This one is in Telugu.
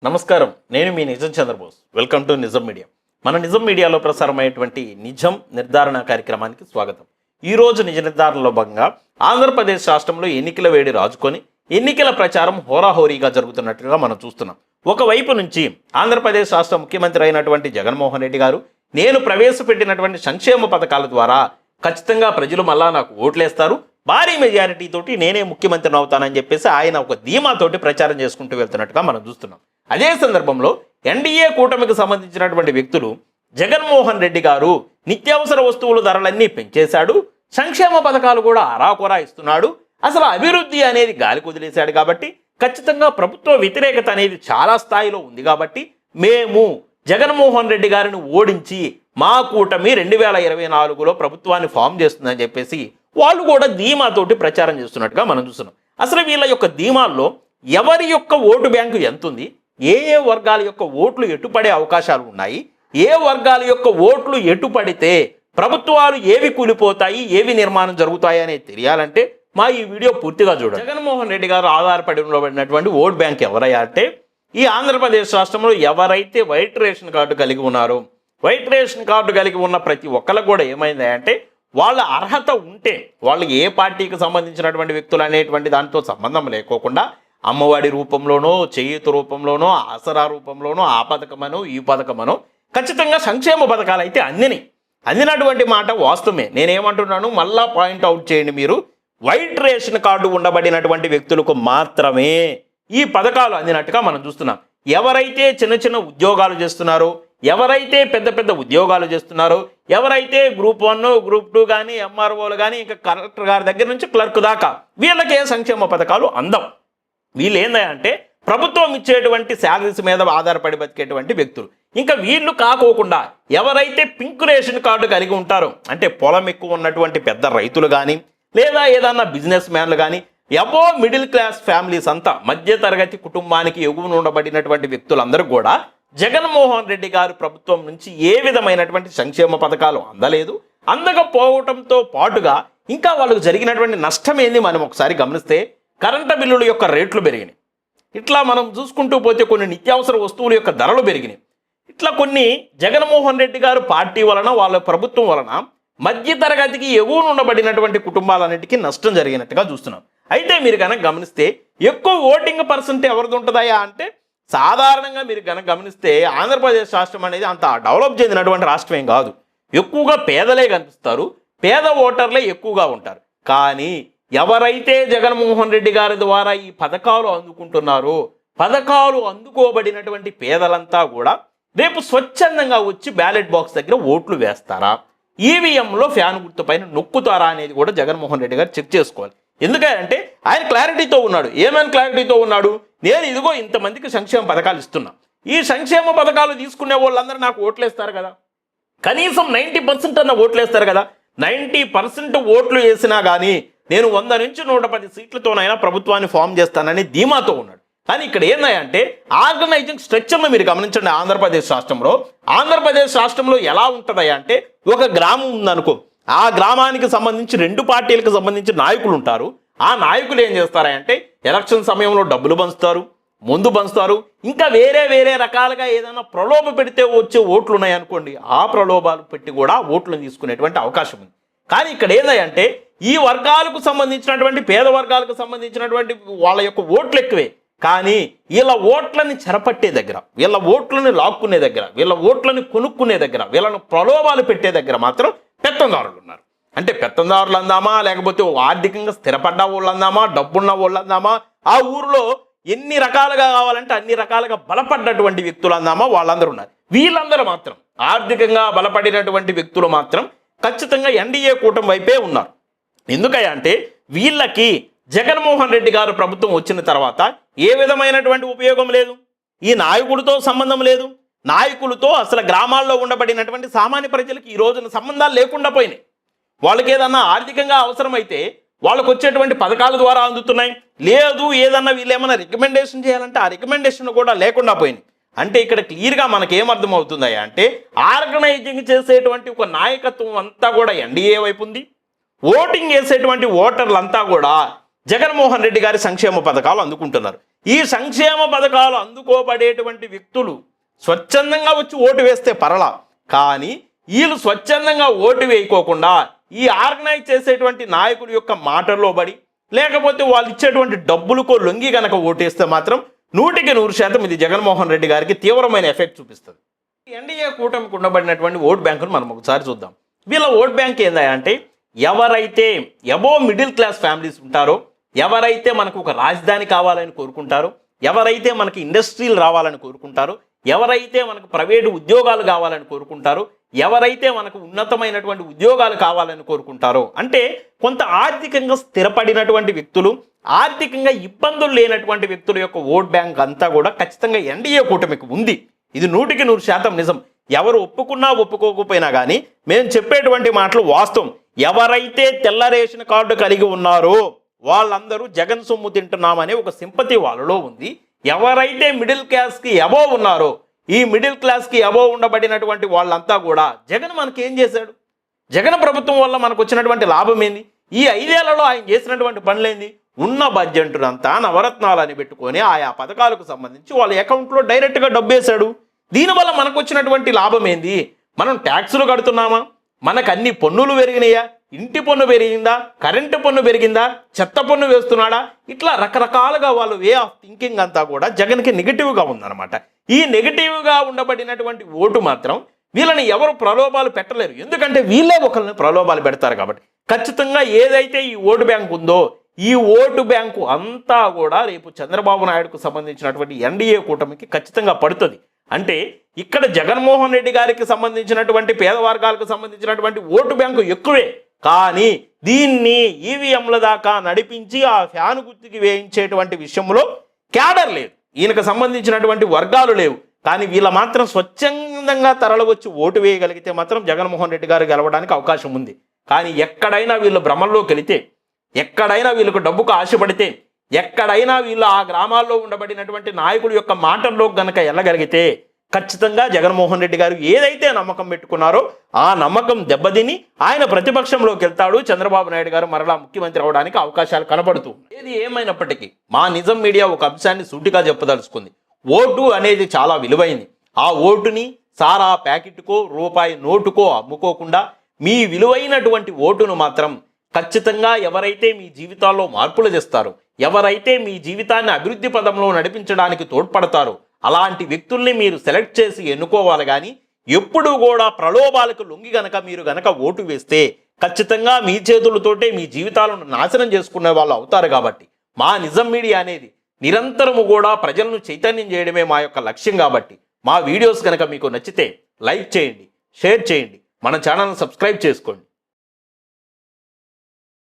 నమస్కారం, నేను మీ నిజం చంద్రబోస్. వెల్కమ్ టు నిజం మీడియా. మన నిజం మీడియాలో ప్రసారమయ్యేటువంటి నిజం నిర్ధారణ కార్యక్రమానికి స్వాగతం. ఈరోజు నిజ నిర్ధారణలో భాగంగా ఆంధ్రప్రదేశ్ రాష్ట్రంలో ఎన్నికల వేడి రాజుకొని ఎన్నికల ప్రచారం హోరాహోరీగా జరుగుతున్నట్లుగా మనం చూస్తున్నాం. ఒకవైపు నుంచి ఆంధ్రప్రదేశ్ రాష్ట్ర ముఖ్యమంత్రి అయినటువంటి జగన్మోహన్ రెడ్డి గారు నేను ప్రవేశపెట్టినటువంటి సంక్షేమ పథకాల ద్వారా ఖచ్చితంగా ప్రజలు మళ్ళా నాకు ఓట్లేస్తారు, భారీ మెజారిటీ తోటి నేనే ముఖ్యమంత్రిని అవుతానని చెప్పేసి ఆయన ఒక ధీమాతోటి ప్రచారం చేసుకుంటూ వెళ్తున్నట్టుగా మనం చూస్తున్నాం. అదే సందర్భంలో ఎన్డీఏ కూటమికి సంబంధించినటువంటి వ్యక్తులు జగన్మోహన్ రెడ్డి గారు నిత్యావసర వస్తువుల ధరలన్నీ పెంచేశాడు, సంక్షేమ పథకాలు కూడా అరాకొరా ఇస్తున్నాడు, అసలు అభివృద్ధి అనేది గాలి కుదిలేశాడు కాబట్టి ఖచ్చితంగా ప్రభుత్వ వ్యతిరేకత అనేది చాలా స్థాయిలో ఉంది కాబట్టి మేము జగన్మోహన్ రెడ్డి గారిని ఓడించి మా కూటమి 2024లో ప్రభుత్వాన్ని ఫామ్ చేస్తుందని చెప్పేసి వాళ్ళు కూడా ధీమాతోటి ప్రచారం చేస్తున్నట్టుగా మనం చూస్తున్నాం. అసలు వీళ్ళ యొక్క ధీమాల్లో ఎవరి యొక్క ఓటు బ్యాంకు ఎంత ఉంది, ఏ వర్గాల యొక్క ఓట్లు ఎటుపడే అవకాశాలు ఉన్నాయి, ఏ వర్గాల యొక్క ఓట్లు ఎటుపడితే ప్రభుత్వాలు ఏవి కూలిపోతాయి, ఏవి నిర్మాణం జరుగుతాయి అనేది తెలియాలంటే మా ఈ వీడియో పూర్తిగా చూడండి. జగన్మోహన్ రెడ్డి గారు ఆధారపడి ఉండబడినటువంటి ఓట్ బ్యాంక్ ఎవరయ్యా అంటే ఈ ఆంధ్రప్రదేశ్ రాష్ట్రంలో ఎవరైతే వైట్ రేషన్ కార్డు కలిగి ఉన్నారో, వైట్ రేషన్ కార్డు కలిగి ఉన్న ప్రతి ఒక్కరికి కూడా ఏమైంది అంటే వాళ్ళ అర్హత ఉంటే వాళ్ళు ఏ పార్టీకి సంబంధించినటువంటి వ్యక్తులు అనేటువంటి దాంతో సంబంధం లేకోకుండా అమ్మఒడి రూపంలోనో, చేయూత రూపంలోనో, ఆసరా రూపంలోనో, ఆ పథకమనో ఈ పథకమనో ఖచ్చితంగా సంక్షేమ పథకాలు అయితే అందినటువంటి మాట వాస్తవమే. నేనేమంటున్నాను మళ్ళా పాయింట్ అవుట్ చేయండి, మీరు వైట్ రేషన్ కార్డు ఉండబడినటువంటి వ్యక్తులకు మాత్రమే ఈ పథకాలు అందినట్టుగా మనం చూస్తున్నాం. ఎవరైతే చిన్న చిన్న ఉద్యోగాలు చేస్తున్నారో, ఎవరైతే పెద్ద పెద్ద ఉద్యోగాలు చేస్తున్నారో, ఎవరైతే గ్రూప్ 1 గ్రూప్ 2 కానీ ఎంఆర్ఓలు కానీ ఇంకా కలెక్టర్ గారి దగ్గర నుంచి క్లర్క్ దాకా వీళ్ళకే సంక్షేమ పథకాలు అందం. వీళ్ళు ఏందంటే ప్రభుత్వం ఇచ్చేటువంటి శాలరీస్ మీద ఆధారపడి బతికేటువంటి వ్యక్తులు. ఇంకా వీళ్ళు కాకోకుండా ఎవరైతే పింక్ రేషన్ కార్డు కలిగి ఉంటారో అంటే పొలం ఎక్కువ ఉన్నటువంటి పెద్ద రైతులు కానీ లేదా ఏదన్నా బిజినెస్ మ్యాన్లు కానీ ఎబో మిడిల్ క్లాస్ ఫ్యామిలీస్ అంతా మధ్యతరగతి కుటుంబానికి ఎగువన ఉండబడినటువంటి వ్యక్తులందరూ కూడా జగన్మోహన్ రెడ్డి గారు ప్రభుత్వం నుంచి ఏ విధమైనటువంటి సంక్షేమ పథకాలు అందకపోవటంతో పాటుగా ఇంకా వాళ్ళకు జరిగినటువంటి నష్టం ఏంది మనం ఒకసారి గమనిస్తే కరెంటు బిల్లుల యొక్క రేట్లు పెరిగినాయి. ఇట్లా మనం చూసుకుంటూ పోతే కొన్ని నిత్యావసర వస్తువుల యొక్క ధరలు పెరిగినాయి. ఇట్లా కొన్ని జగన్మోహన్ రెడ్డి గారు పార్టీ వలన వాళ్ళ ప్రభుత్వం వలన మధ్యతరగతికి ఎగువన ఉండబడినటువంటి కుటుంబాలన్నిటికీ నష్టం జరిగినట్టుగా చూస్తున్నాం. అయితే మీరు కనుక గమనిస్తే ఎక్కువ ఓటింగ్ పర్సెంట్ ఎవరిది ఉంటుందయా అంటే సాధారణంగా మీరు కనుక గమనిస్తే ఆంధ్రప్రదేశ్ రాష్ట్రం అనేది అంత డెవలప్ చెందినటువంటి రాష్ట్రం ఏం కాదు. ఎక్కువగా పేదలే కనిపిస్తారు, పేద ఓటర్లే ఎక్కువగా ఉంటారు. కానీ ఎవరైతే జగన్మోహన్ రెడ్డి గారి ద్వారా ఈ పథకాలు అందుకుంటున్నారో, పథకాలు అందుకోబడినటువంటి పేదలంతా కూడా రేపు స్వచ్ఛందంగా వచ్చి బ్యాలెట్ బాక్స్ దగ్గర ఓట్లు వేస్తారా, ఈవీఎంలో ఫ్యాన్ గుర్తు పైన నొక్కుతారా అనేది కూడా జగన్మోహన్ రెడ్డి గారు చెక్ చేసుకోవాలి. ఎందుకంటే ఆయన క్లారిటీతో ఉన్నాడు. ఏమైనా క్లారిటీతో ఉన్నాడు, నేను ఇదిగో ఇంతమందికి సంక్షేమ పథకాలు ఇస్తున్నా, ఈ సంక్షేమ పథకాలు తీసుకునే వాళ్ళందరూ నాకు ఓట్లేస్తారు కదా, కనీసం 90% అన్న ఓట్లేస్తారు కదా, 90% ఓట్లు వేసినా కానీ నేను 100 నుంచి 110 సీట్లతోనైనా ప్రభుత్వాన్ని ఫామ్ చేస్తానని ధీమాతో ఉన్నాడు. కానీ ఇక్కడ ఏందంటే ఆర్గనైజింగ్ స్ట్రక్చర్ను మీరు గమనించండి. ఆంధ్రప్రదేశ్ రాష్ట్రంలో ఎలా ఉంటుందయ్యా అంటే ఒక గ్రామం ఉందనుకో, ఆ గ్రామానికి సంబంధించి 2 పార్టీలకు సంబంధించి నాయకులు ఉంటారు. ఆ నాయకులు ఏం చేస్తారంటే ఎలక్షన్ సమయంలో డబ్బులు పంచుతారు, ముందు పంచుతారు, ఇంకా వేరే రకాలుగా ఏదైనా ప్రలోభ పెడితే వచ్చే ఓట్లు ఉన్నాయనుకోండి, ఆ ప్రలోభాలు పెట్టి కూడా ఓట్లను తీసుకునేటువంటి అవకాశం ఉంది. కానీ ఇక్కడ ఏందంటే ఈ వర్గాలకు సంబంధించినటువంటి పేద వర్గాలకు సంబంధించినటువంటి వాళ్ళ యొక్క ఓట్లు ఎక్కువే, కానీ వీళ్ళ ఓట్లని చెరపట్టే దగ్గర, వీళ్ళ ఓట్లని లాక్కునే దగ్గర, వీళ్ళ ఓట్లని కొనుక్కునే దగ్గర, వీళ్ళను ప్రలోభాలు పెట్టే దగ్గర మాత్రం పెత్తందారులు ఉన్నారు. అంటే పెత్తందారులు అందామా, లేకపోతే ఆర్థికంగా స్థిరపడ్డ వాళ్ళు అందామా, డబ్బున్న వాళ్ళు అందామా, ఆ ఊరిలో ఎన్ని రకాలుగా కావాలంటే అన్ని రకాలుగా బలపడ్డటువంటి వ్యక్తులు అందామా, వాళ్ళందరూ ఉన్నారు. వీళ్ళందరూ మాత్రం ఆర్థికంగా బలపడినటువంటి వ్యక్తులు మాత్రం ఖచ్చితంగా ఎన్డీఏ కూటమి వైపే ఉన్నారు. ఎందుకంటే వీళ్ళకి జగన్మోహన్ రెడ్డి గారు ప్రభుత్వం వచ్చిన తర్వాత ఏ విధమైనటువంటి ఉపయోగం లేదు, ఈ నాయకుడితో సంబంధం లేదు, నాయకులతో అసలు గ్రామాల్లో ఉండబడినటువంటి సామాన్య ప్రజలకు ఈ రోజున సంబంధాలు లేకుండా పోయినాయి. వాళ్ళకి ఏదన్నా ఆర్థికంగా అవసరమైతే వాళ్ళకు వచ్చేటువంటి పథకాల ద్వారా అందుతున్నాయి, లేదు ఏదన్నా వీళ్ళు ఏమైనా రికమెండేషన్ చేయాలంటే ఆ రికమెండేషన్ కూడా లేకుండా పోయినాయి. అంటే ఇక్కడ క్లియర్గా మనకేమర్థం అవుతుందయ్యా అంటే ఆర్గనైజింగ్ చేసేటువంటి ఒక నాయకత్వం అంతా కూడా ఎన్డీఏ వైపు ఉంది, ఓటింగ్ వేసేటువంటి ఓటర్లంతా కూడా జగన్మోహన్ రెడ్డి గారి సంక్షేమ పథకాలు అందుకుంటున్నారు. ఈ సంక్షేమ పథకాలు అందుకోబడేటువంటి వ్యక్తులు స్వచ్ఛందంగా వచ్చి ఓటు వేస్తే పరలా, కానీ వీళ్ళు స్వచ్ఛందంగా ఓటు వేయకోకుండా ఈ ఆర్గనైజ్ చేసేటువంటి నాయకుల యొక్క మాటల్లో పడి లేకపోతే వాళ్ళు ఇచ్చేటువంటి డబ్బులకో లొంగి గనక ఓటేస్తే మాత్రం 100% ఇది జగన్మోహన్ రెడ్డి గారికి తీవ్రమైన ఎఫెక్ట్ చూపిస్తుంది. ఎన్డీఏ కూటమికి ఉండబడినటువంటి ఓట్ బ్యాంకును మనం ఒకసారి చూద్దాం. వీళ్ళ ఓట్ బ్యాంక్ ఏందా అంటే ఎవరైతే అబోవ్ మిడిల్ క్లాస్ ఫ్యామిలీస్ ఉంటారో, ఎవరైతే మనకు ఒక రాజధాని కావాలని కోరుకుంటారో, ఎవరైతే మనకి ఇండస్ట్రీలు రావాలని కోరుకుంటారో, ఎవరైతే మనకు ప్రైవేటు ఉద్యోగాలు కావాలని కోరుకుంటారో, ఎవరైతే మనకు ఉన్నతమైనటువంటి ఉద్యోగాలు కావాలని కోరుకుంటారో, అంటే కొంత ఆర్థికంగా స్థిరపడినటువంటి వ్యక్తులు, ఆర్థికంగా ఇబ్బందులు లేనటువంటి వ్యక్తుల యొక్క ఓట్ బ్యాంక్ అంతా కూడా ఖచ్చితంగా ఎన్డీఏ కూటమికి ఉంది. ఇది 100% నిజం. ఎవరు ఒప్పుకున్నా ఒప్పుకోకపోయినా కానీ మేము చెప్పేటువంటి మాటలు వాస్తవం. ఎవరైతే తెల్ల రేషన్ కార్డు కలిగి ఉన్నారో వాళ్ళందరూ జగన్ సొమ్ము తింటున్నామనే ఒక సింపతి వాళ్ళలో ఉంది. ఎవరైతే మిడిల్ క్లాస్కి అబోవ్ ఉన్నారో, ఈ మిడిల్ క్లాస్కి అబోవ్ ఉండబడినటువంటి వాళ్ళంతా కూడా జగన్ మనకేం చేశాడు, జగన్ ప్రభుత్వం వల్ల మనకు వచ్చినటువంటి లాభం ఏంది, ఈ 5 ఏళ్లలో ఆయన చేసినటువంటి పనులేంది, ఉన్న బడ్జెట్నంతా నవరత్నాలని పెట్టుకొని ఆయా పథకాలకు సంబంధించి వాళ్ళ అకౌంట్లో డైరెక్ట్గా డబ్బు వేశాడు. దీనివల్ల మనకు వచ్చినటువంటి లాభం ఏంది, మనం ట్యాక్సులు కడుతున్నామా, మనకు అన్ని పన్నులు పెరిగినాయా, ఇంటి పన్ను పెరిగిందా, కరెంటు పన్ను పెరిగిందా, చెత్త పన్ను వేస్తున్నాడా, ఇట్లా రకరకాలుగా వాళ్ళ వే ఆఫ్ థింకింగ్ అంతా కూడా జగన్కి నెగిటివ్గా ఉందన్నమాట. ఈ నెగిటివ్గా ఉండబడినటువంటి ఓటు మాత్రం వీళ్ళని ఎవరు ప్రలోభాలు పెట్టలేరు, ఎందుకంటే వీళ్ళే ఒకరిని ప్రలోభాలు పెడతారు కాబట్టి. ఖచ్చితంగా ఏదైతే ఈ ఓటు బ్యాంకు ఉందో ఈ ఓటు బ్యాంకు అంతా కూడా రేపు చంద్రబాబు నాయుడుకు సంబంధించినటువంటి ఎన్డీఏ కూటమికి ఖచ్చితంగా పడుతుంది. అంటే ఇక్కడ జగన్మోహన్ రెడ్డి గారికి సంబంధించినటువంటి పేద వర్గాలకు సంబంధించినటువంటి ఓటు బ్యాంకు ఎక్కువే, కానీ దీన్ని ఈవీఎంల దాకా నడిపించి ఆ ఫ్యాను గుర్తుకి వేయించేటువంటి విషయంలో క్యాడర్ లేదు, ఈయనకు సంబంధించినటువంటి వర్గాలు లేవు. కానీ వీళ్ళ మాత్రం స్వచ్ఛందంగా తరలివచ్చి ఓటు వేయగలిగితే మాత్రం జగన్మోహన్ రెడ్డి గారు గెలవడానికి అవకాశం ఉంది. కానీ ఎక్కడైనా వీళ్ళు భ్రమంలోకి వెళితే, ఎక్కడైనా వీళ్ళకు డబ్బుకు ఆశపడితే, ఎక్కడైనా వీళ్ళు ఆ గ్రామాల్లో ఉండబడినటువంటి నాయకుల యొక్క మాటల్లో గనక వెళ్ళగలిగితే ఖచ్చితంగా జగన్మోహన్ రెడ్డి గారు ఏదైతే నమ్మకం పెట్టుకున్నారో ఆ నమ్మకం దెబ్బతిని ఆయన ప్రతిపక్షంలోకి వెళ్తాడు. చంద్రబాబు నాయుడు గారు మరలా ముఖ్యమంత్రి అవడానికి అవకాశాలు కనబడుతూ. ఏది ఏమైనప్పటికీ మా నిజం మీడియా ఒక అంశాన్ని సూటిగా చెప్పదలుచుకుంది. ఓటు అనేది చాలా విలువైంది. ఆ ఓటుని సారా ప్యాకెట్కో రూపాయి నోటుకో అమ్ముకోకుండా మీ విలువైనటువంటి ఓటును మాత్రం ఖచ్చితంగా ఎవరైతే మీ జీవితాల్లో మార్పులు తెస్తారో, ఎవరైతే మీ జీవితాన్ని అభివృద్ధి పదంలో నడిపించడానికి తోడ్పడతారో అలాంటి వ్యక్తుల్ని మీరు సెలెక్ట్ చేసి ఎన్నుకోవాలి. కానీ ఎప్పుడూ కూడా ప్రలోభాలకు లొంగి మీరు గనక ఓటు వేస్తే ఖచ్చితంగా మీ చేతులతోటే మీ జీవితాలను నాశనం చేసుకునే వాళ్ళు అవుతారు. కాబట్టి మా నిజం మీడియా అనేది నిరంతరము కూడా ప్రజలను చైతన్యం చేయడమే మా యొక్క లక్ష్యం. కాబట్టి మా వీడియోస్ కనుక మీకు నచ్చితే లైక్ చేయండి, షేర్ చేయండి, మన ఛానల్ని సబ్స్క్రైబ్ చేసుకోండి.